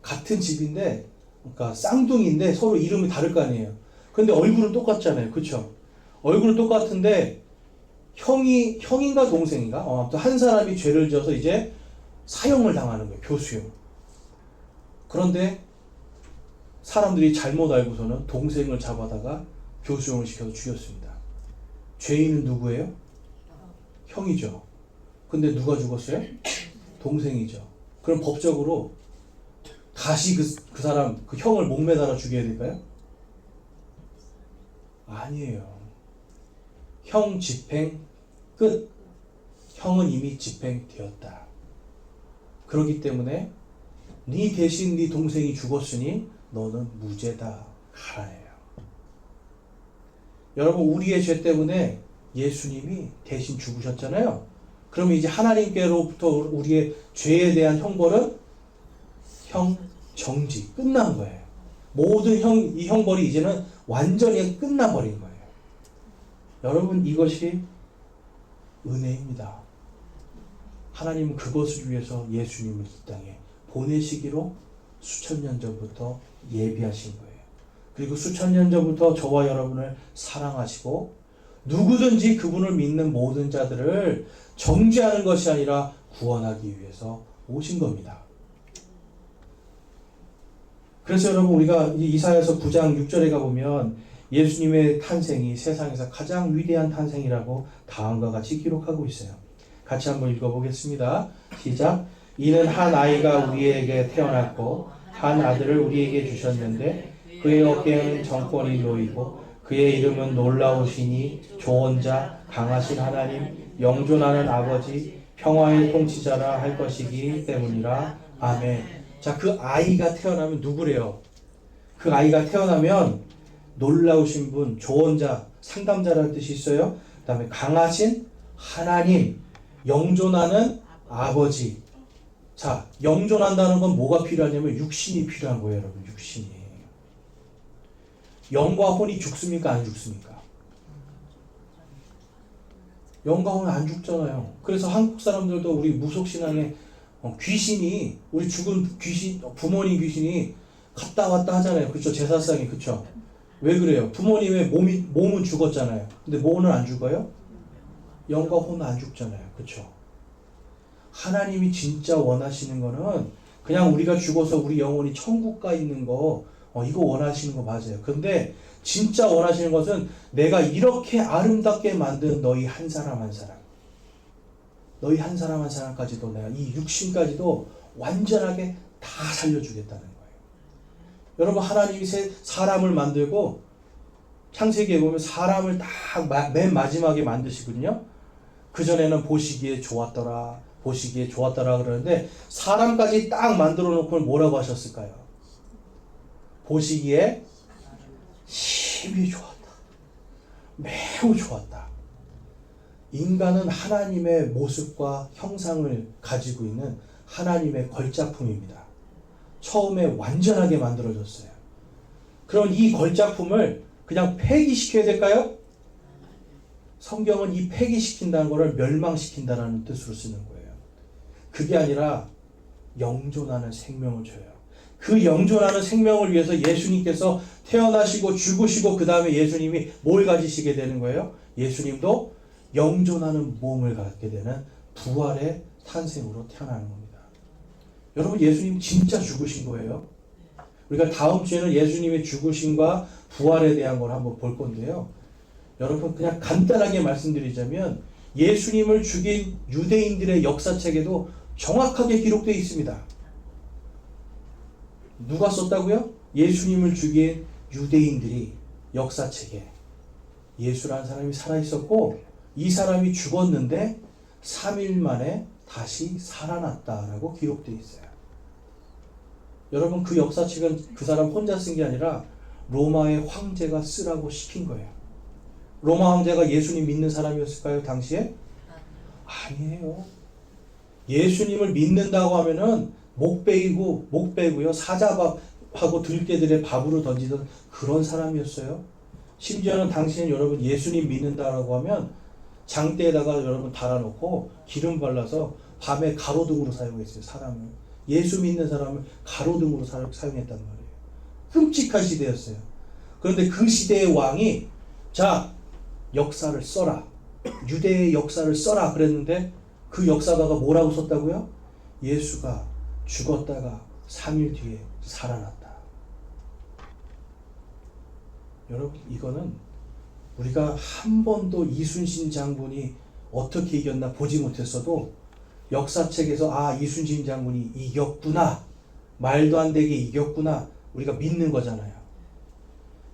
같은 집인데, 그러니까 쌍둥이인데 서로 이름이 다를 거 아니에요. 근데 얼굴은 똑같잖아요. 그렇죠? 얼굴은 똑같은데 형인가 동생인가? 아무튼 한 사람이 죄를 지어서 이제 사형을 당하는 거예요. 교수형. 그런데 사람들이 잘못 알고서는 동생을 잡아다가 교수형을 시켜서 죽였습니다. 죄인은 누구예요? 형이죠. 근데 누가 죽었어요? 동생이죠. 그럼 법적으로 다시 그 사람, 그 형을 목매달아 죽여야 될까요? 아니에요. 형 집행 끝. 형은 이미 집행되었다. 그렇기 때문에 네 대신 네 동생이 죽었으니 너는 무죄다. 가라예요. 여러분, 우리의 죄 때문에 예수님이 대신 죽으셨잖아요. 그러면 이제 하나님께로부터 우리의 죄에 대한 형벌은 형 정지, 끝난 거예요. 모든 이 형벌이 이제는 완전히 끝나버린 거예요. 여러분, 이것이 은혜입니다. 하나님은 그것을 위해서 예수님을 이 땅에 보내시기로 수천 년 전부터 예비하신 거예요. 그리고 수천 년 전부터 저와 여러분을 사랑하시고 누구든지 그분을 믿는 모든 자들을 정죄하는 것이 아니라 구원하기 위해서 오신 겁니다. 그래서 여러분, 우리가 이사야서 9장 6절에 가보면 예수님의 탄생이 세상에서 가장 위대한 탄생이라고 다음과 같이 기록하고 있어요. 같이 한번 읽어보겠습니다. 시작. 이는 한 아이가 우리에게 태어났고 한 아들을 우리에게 주셨는데 그의 어깨에는 정권이 놓이고 그의 이름은 놀라우시니 조언자, 강하신 하나님, 영존하는 아버지, 평화의 통치자라 할 것이기 때문이라. 아멘. 자, 그 아이가 태어나면 누구래요? 그 아이가 태어나면 놀라우신 분, 조언자, 상담자라는 뜻이 있어요. 그 다음에 강하신 하나님, 영존하는 아버지. 자, 영존한다는 건 뭐가 필요하냐면 육신이 필요한 거예요, 여러분. 육신이. 영과 혼이 죽습니까? 안 죽습니까? 영과 혼은 안 죽잖아요. 그래서 한국 사람들도 우리 무속신앙에 귀신이, 우리 죽은 귀신, 부모님 귀신이 갔다 왔다 하잖아요. 그렇죠? 제사상이. 그렇죠? 왜 그래요? 부모님의 몸은 죽었잖아요. 근데 몸은 안 죽어요? 영과 혼은 안 죽잖아요. 그렇죠? 하나님이 진짜 원하시는 거는 그냥 우리가 죽어서 우리 영혼이 천국 가 있는 거, 이거 원하시는 거 맞아요. 근데 진짜 원하시는 것은 내가 이렇게 아름답게 만든 너희 한 사람 한 사람, 너희 한 사람 한 사람까지도 내가 이 육신까지도 완전하게 다 살려주겠다는 거예요. 여러분, 하나님이 사람을 만들고 창세기에 보면 사람을 딱 맨 마지막에 만드시거든요. 그전에는 보시기에 좋았더라, 보시기에 좋았더라 그러는데 사람까지 딱 만들어 놓고 뭐라고 하셨을까요? 보시기에 심히 좋았다. 매우 좋았다. 인간은 하나님의 모습과 형상을 가지고 있는 하나님의 걸작품입니다. 처음에 완전하게 만들어졌어요. 그럼 이 걸작품을 그냥 폐기시켜야 될까요? 성경은 이 폐기시킨다는 것을 멸망시킨다는 뜻으로 쓰는 거예요. 그게 아니라 영존하는 생명을 줘요. 그 영존하는 생명을 위해서 예수님께서 태어나시고 죽으시고 그 다음에 예수님이 뭘 가지시게 되는 거예요? 예수님도 영존하는 몸을 갖게 되는 부활의 탄생으로 태어나는 겁니다. 여러분, 예수님 진짜 죽으신 거예요. 우리가 다음 주에는 예수님의 죽으심과 부활에 대한 걸 한번 볼 건데요. 여러분, 그냥 간단하게 말씀드리자면 예수님을 죽인 유대인들의 역사책에도 정확하게 기록되어 있습니다. 누가 썼다고요? 예수님을 죽인 유대인들이 역사책에 예수라는 사람이 살아있었고 이 사람이 죽었는데 3일 만에 다시 살아났다라고 기록되어 있어요. 여러분, 그 역사책은 그 사람 혼자 쓴 게 아니라 로마의 황제가 쓰라고 시킨 거예요. 로마 황제가 예수님 믿는 사람이었을까요? 당시에? 아니에요. 예수님을 믿는다고 하면은 목 베고요. 사자밥하고 들깨들의 밥으로 던지던 그런 사람이었어요. 심지어는 당시엔 여러분 예수님 믿는다라고 하면 장대에다가 여러분 달아놓고 기름 발라서 밤에 가로등으로 사용했어요. 사람을. 예수 믿는 사람을 가로등으로 사용했단 말이에요. 끔찍한 시대였어요. 그런데 그 시대의 왕이 자, 역사를 써라. 유대의 역사를 써라 그랬는데 그 역사가가 뭐라고 썼다고요? 예수가 죽었다가 3일 뒤에 살아났다. 여러분, 이거는 우리가 한 번도 이순신 장군이 어떻게 이겼나 보지 못했어도 역사책에서 이순신 장군이 이겼구나, 말도 안 되게 이겼구나, 우리가 믿는 거잖아요.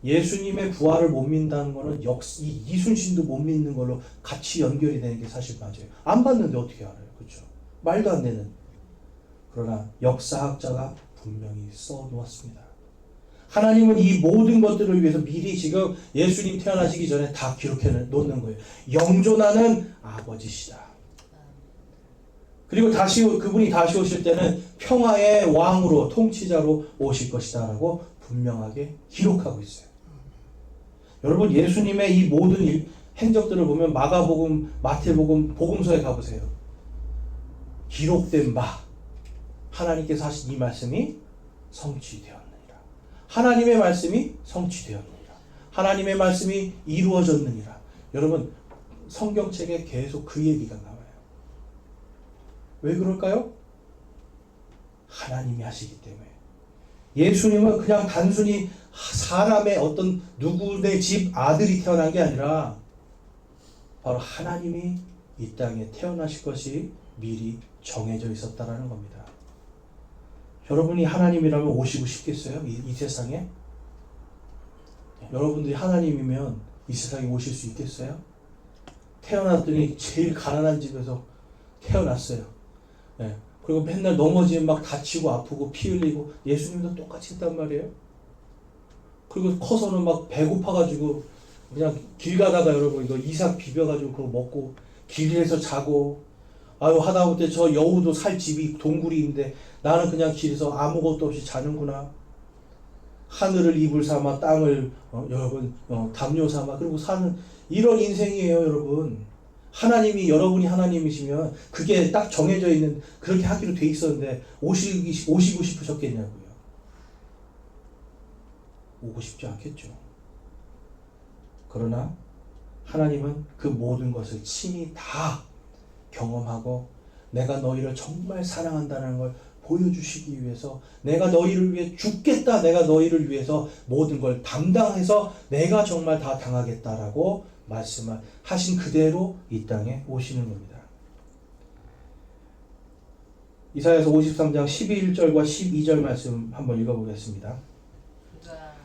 예수님의 부활을 못 믿는다는 거는 이순신도 못 믿는 걸로 같이 연결이 되는 게 사실 맞아요. 안 봤는데 어떻게 알아요? 그렇죠? 말도 안 되는. 그러나 역사학자가 분명히 써놓았습니다. 하나님은 이 모든 것들을 위해서 미리 지금 예수님 태어나시기 전에 다 기록해 놓는 거예요. 영존하는 아버지시다. 그리고 그분이 다시 오실 때는 평화의 왕으로, 통치자로 오실 것이다 라고 분명하게 기록하고 있어요. 여러분, 예수님의 이 모든 행적들을 보면 마가복음, 마태복음, 복음서에 가보세요. 기록된 바, 하나님께서 하신 이 말씀이 성취되었느니라. 하나님의 말씀이 성취되었느니라. 하나님의 말씀이 이루어졌느니라. 여러분, 성경책에 계속 그 얘기가 나와요. 왜 그럴까요? 하나님이 하시기 때문에. 예수님은 그냥 단순히 사람의 어떤 누구의 집 아들이 태어난 게 아니라 바로 하나님이 이 땅에 태어나실 것이 미리 정해져 있었다라는 겁니다. 여러분이 하나님이라면 오시고 싶겠어요? 이 세상에? 여러분들이 하나님이면 이 세상에 오실 수 있겠어요? 태어났더니 제일 가난한 집에서 태어났어요. 네. 그리고 맨날 넘어지면 막 다치고 아프고 피 흘리고 예수님도 똑같이 했단 말이에요. 그리고 커서는 막 배고파가지고 그냥 길 가다가 여러분 이거 이삭 비벼가지고 그거 먹고 길에서 자고, 아유 하다못해 저 여우도 살 집이 동굴이 있는데 나는 그냥 길에서 아무것도 없이 자는구나. 하늘을 이불 삼아 땅을 여러분 담요 삼아 그리고 사는 이런 인생이에요 여러분. 하나님이 여러분이 하나님이시면 그게 딱 정해져 있는 그렇게 하기로 돼 있었는데 오시고 싶으셨겠냐고요. 오고 싶지 않겠죠. 그러나 하나님은 그 모든 것을 친히 다 경험하고 내가 너희를 정말 사랑한다는 걸 보여주시기 위해서 내가 너희를 위해 죽겠다. 내가 너희를 위해서 모든 걸 담당해서 내가 정말 다 당하겠다라고 말씀하신 그대로 이 땅에 오시는 겁니다. 이사야서 53장 11절과 12절 말씀 한번 읽어보겠습니다.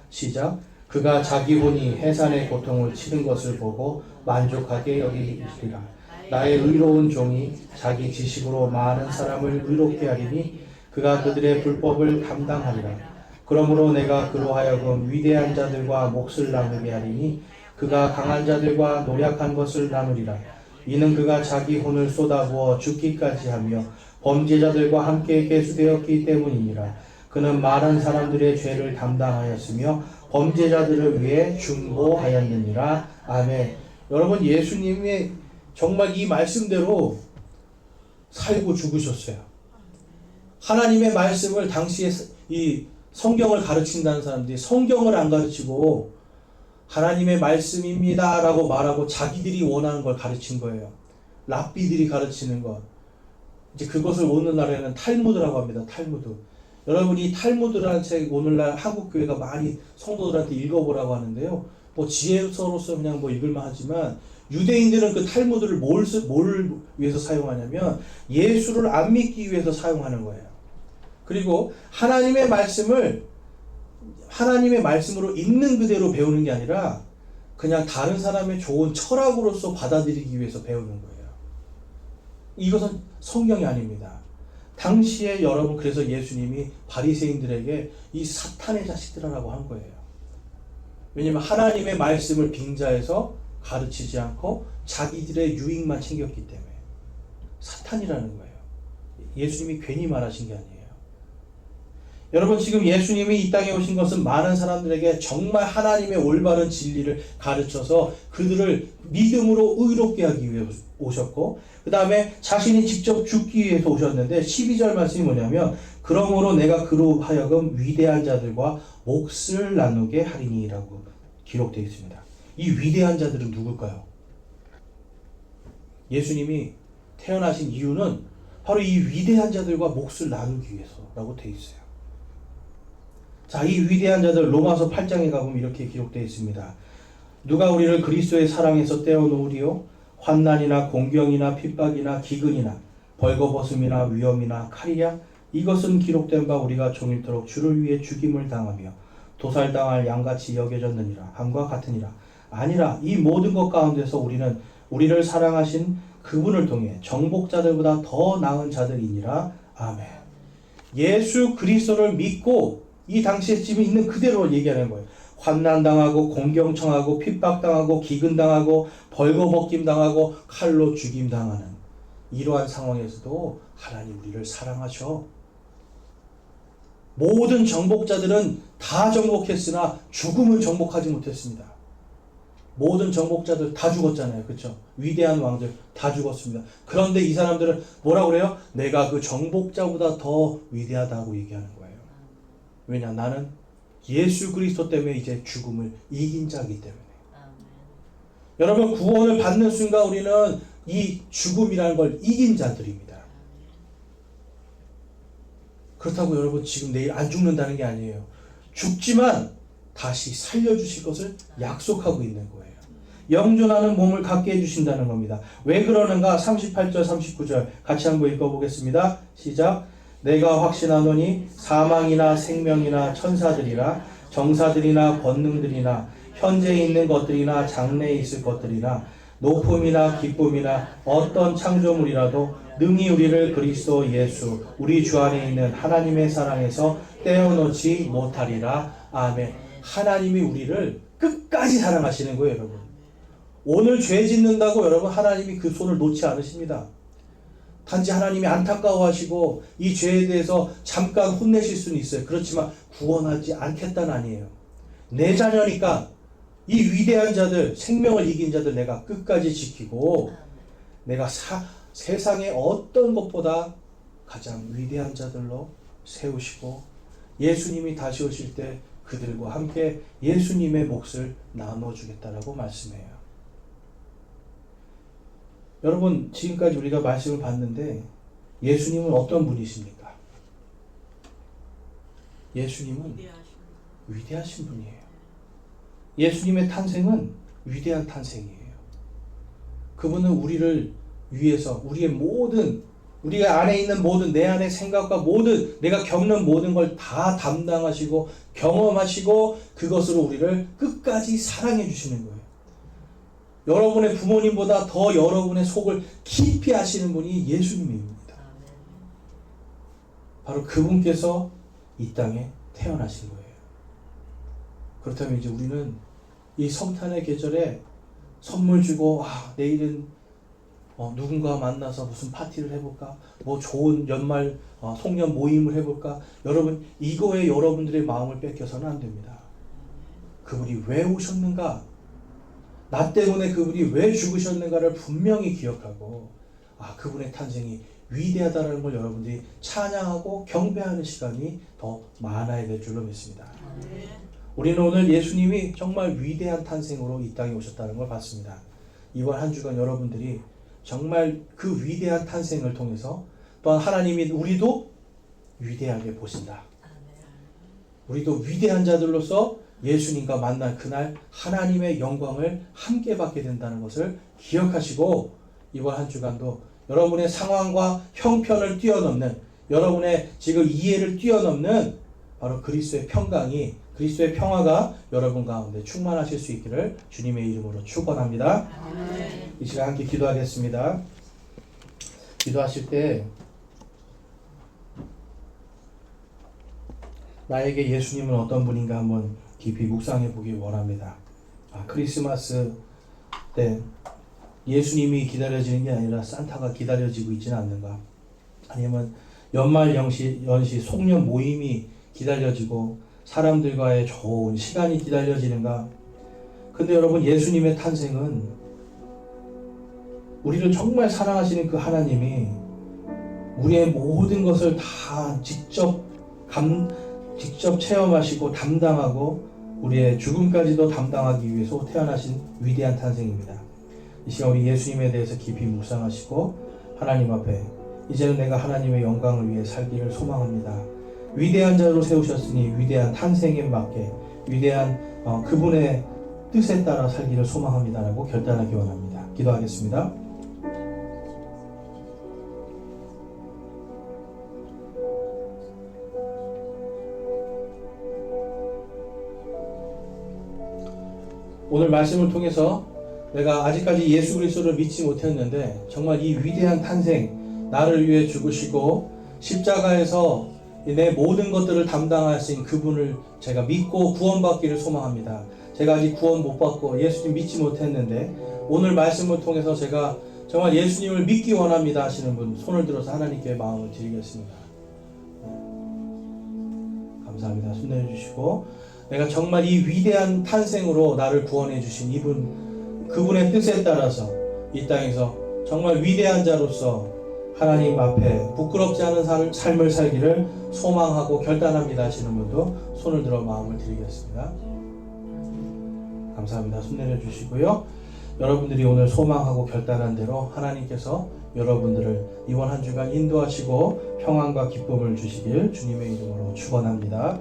시작. 그가 자기 혼이 해산의 고통을 치른 것을 보고 만족하게 여기리라. 나의 의로운 종이 자기 지식으로 많은 사람을 의롭게 하리니 그가 그들의 불법을 감당하리라. 그러므로 내가 그로 하여금 위대한 자들과 몫을 나누게 하리니 그가 강한 자들과 노력한 것을 나누리라. 이는 그가 자기 혼을 쏟아부어 죽기까지 하며 범죄자들과 함께 계수되었기 때문이니라. 그는 많은 사람들의 죄를 담당하였으며 범죄자들을 위해 중보하였느니라. 아멘. 여러분 예수님이 정말 이 말씀대로 살고 죽으셨어요. 하나님의 말씀을 당시에 이 성경을 가르친다는 사람들이 성경을 안 가르치고 하나님의 말씀입니다 라고 말하고 자기들이 원하는 걸 가르친 거예요. 랍비들이 가르치는 것. 이제 그것을 오늘날에는 탈무드라고 합니다. 탈무드. 여러분이 탈무드라는 책 오늘날 한국교회가 많이 성도들한테 읽어보라고 하는데요. 뭐 지혜서로서 그냥 뭐 읽을만 하지만 유대인들은 그 탈무드를 뭘 위해서 사용하냐면 예수를 안 믿기 위해서 사용하는 거예요. 그리고 하나님의 말씀을 하나님의 말씀으로 있는 그대로 배우는 게 아니라 그냥 다른 사람의 좋은 철학으로서 받아들이기 위해서 배우는 거예요. 이것은 성경이 아닙니다. 당시에 여러분 그래서 예수님이 바리새인들에게 이 사탄의 자식들이라고 한 거예요. 왜냐하면 하나님의 말씀을 빙자해서 가르치지 않고 자기들의 유익만 챙겼기 때문에 사탄이라는 거예요. 예수님이 괜히 말하신 게 아니에요. 여러분 지금 예수님이 이 땅에 오신 것은 많은 사람들에게 정말 하나님의 올바른 진리를 가르쳐서 그들을 믿음으로 의롭게 하기 위해 오셨고 그 다음에 자신이 직접 죽기 위해서 오셨는데 12절 말씀이 뭐냐면 그러므로 내가 그로 하여금 위대한 자들과 몫을 나누게 하리니라고 기록되어 있습니다. 이 위대한 자들은 누굴까요? 예수님이 태어나신 이유는 바로 이 위대한 자들과 몫을 나누기 위해서라고 되어 있어요. 자, 이 위대한 자들 로마서 8장에 가보면 이렇게 기록되어 있습니다. 누가 우리를 그리스도의 사랑에서 떼어놓으리요? 환난이나 공경이나 핍박이나 기근이나 벌거벗음이나 위험이나 칼이야? 이것은 기록된 바 우리가 종일토록 주를 위해 죽임을 당하며 도살당할 양같이 여겨졌느니라 함과 같으니라. 아니라 이 모든 것 가운데서 우리는 우리를 사랑하신 그분을 통해 정복자들보다 더 나은 자들이니라. 아멘. 예수 그리스도를 믿고 이 당시에 지금 있는 그대로 얘기하는 거예요. 환난당하고 공경청하고 핍박당하고 기근당하고 벌거벗김당하고 칼로 죽임당하는 이러한 상황에서도 하나님 우리를 사랑하셔. 모든 정복자들은 다 정복했으나 죽음을 정복하지 못했습니다. 모든 정복자들 다 죽었잖아요. 그렇죠? 위대한 왕들 다 죽었습니다. 그런데 이 사람들은 뭐라고 그래요? 내가 그 정복자보다 더 위대하다고 얘기하는 거예요. 왜냐? 나는 예수 그리스도 때문에 이제 죽음을 이긴 자이기 때문에. 여러분 구원을 받는 순간 우리는 이 죽음이라는 걸 이긴 자들입니다. 그렇다고 여러분 지금 내일 안 죽는다는 게 아니에요. 죽지만 다시 살려주실 것을 약속하고 있는 거예요. 영존하는 몸을 갖게 해주신다는 겁니다. 왜 그러는가? 38절 39절 같이 한번 읽어보겠습니다. 시작. 내가 확신하노니 사망이나 생명이나 천사들이나 정사들이나 권능들이나 현재 있는 것들이나 장래에 있을 것들이나 높음이나 기쁨이나 어떤 창조물이라도 능히 우리를 그리스도 예수 우리 주 안에 있는 하나님의 사랑에서 떼어놓지 못하리라. 아멘. 하나님이 우리를 끝까지 사랑하시는 거예요, 여러분. 오늘 죄 짓는다고 여러분 하나님이 그 손을 놓지 않으십니다. 단지 하나님이 안타까워하시고 이 죄에 대해서 잠깐 혼내실 수는 있어요. 그렇지만 구원하지 않겠다는 아니에요. 내 자녀니까 이 위대한 자들, 생명을 이긴 자들 내가 끝까지 지키고 내가 세상의 어떤 것보다 가장 위대한 자들로 세우시고 예수님이 다시 오실 때 그들과 함께 예수님의 몫을 나눠주겠다라고 말씀해요. 여러분, 지금까지 우리가 말씀을 봤는데 예수님은 어떤 분이십니까? 예수님은 위대하신 분이에요. 예수님의 탄생은 위대한 탄생이에요. 그분은 우리를 위해서 우리의 모든, 우리가 안에 있는 모든, 내 안의 생각과 모든, 내가 겪는 모든 걸 다 담당하시고 경험하시고 그것으로 우리를 끝까지 사랑해 주시는 거예요. 여러분의 부모님보다 더 여러분의 속을 깊이 아시는 분이 예수님입니다. 바로 그분께서 이 땅에 태어나신 거예요. 그렇다면 이제 우리는 이 성탄의 계절에 선물 주고 내일은 누군가 만나서 무슨 파티를 해볼까? 뭐 좋은 연말 송년 모임을 해볼까? 여러분, 이거에 여러분들의 마음을 뺏겨서는 안 됩니다. 그분이 왜 오셨는가? 나 때문에 그분이 왜 죽으셨는가를 분명히 기억하고 그분의 탄생이 위대하다는 걸 여러분들이 찬양하고 경배하는 시간이 더 많아야 될 줄로 믿습니다. 우리는 오늘 예수님이 정말 위대한 탄생으로 이 땅에 오셨다는 걸 봤습니다. 이번 한 주간 여러분들이 정말 그 위대한 탄생을 통해서 또한 하나님이 우리도 위대하게 보신다. 우리도 위대한 자들로서 예수님과 만날 그날 하나님의 영광을 함께 받게 된다는 것을 기억하시고 이번 한 주간도 여러분의 상황과 형편을 뛰어넘는, 여러분의 지금 이해를 뛰어넘는 바로 그리스도의 평강이, 그리스도의 평화가 여러분 가운데 충만하실 수 있기를 주님의 이름으로 축원합니다. 이 시간 함께 기도하겠습니다. 기도하실 때 나에게 예수님은 어떤 분인가 한번 깊이 묵상해 보기 원합니다. 크리스마스 때 예수님이 기다려지는 게 아니라 산타가 기다려지고 있지는 않는가? 아니면 연말 연시 송년 모임이 기다려지고 사람들과의 좋은 시간이 기다려지는가? 근데 여러분, 예수님의 탄생은 우리를 정말 사랑하시는 그 하나님이 우리의 모든 것을 다 직접 체험하시고 담당하고 우리의 죽음까지도 담당하기 위해서 태어나신 위대한 탄생입니다. 이 시간 우리 예수님에 대해서 깊이 묵상하시고 하나님 앞에 이제는 내가 하나님의 영광을 위해 살기를 소망합니다. 위대한 자로 세우셨으니 위대한 탄생에 맞게 위대한 그분의 뜻에 따라 살기를 소망합니다라고 결단하기 원합니다. 기도하겠습니다. 오늘 말씀을 통해서 내가 아직까지 예수 그리스도를 믿지 못했는데 정말 이 위대한 탄생, 나를 위해 죽으시고 십자가에서 내 모든 것들을 담당하신 그분을 제가 믿고 구원받기를 소망합니다. 제가 아직 구원 못 받고 예수님 믿지 못했는데 오늘 말씀을 통해서 제가 정말 예수님을 믿기 원합니다 하시는 분 손을 들어서 하나님께 마음을 드리겠습니다. 감사합니다. 손 내려주시고, 내가 정말 이 위대한 탄생으로 나를 구원해 주신 이분, 그분의 뜻에 따라서 이 땅에서 정말 위대한 자로서 하나님 앞에 부끄럽지 않은 삶을 살기를 소망하고 결단합니다 하시는 분도 손을 들어 마음을 드리겠습니다. 감사합니다. 손 내려주시고요. 여러분들이 오늘 소망하고 결단한 대로 하나님께서 여러분들을 이번 한 주간 인도하시고 평안과 기쁨을 주시길 주님의 이름으로 축원합니다.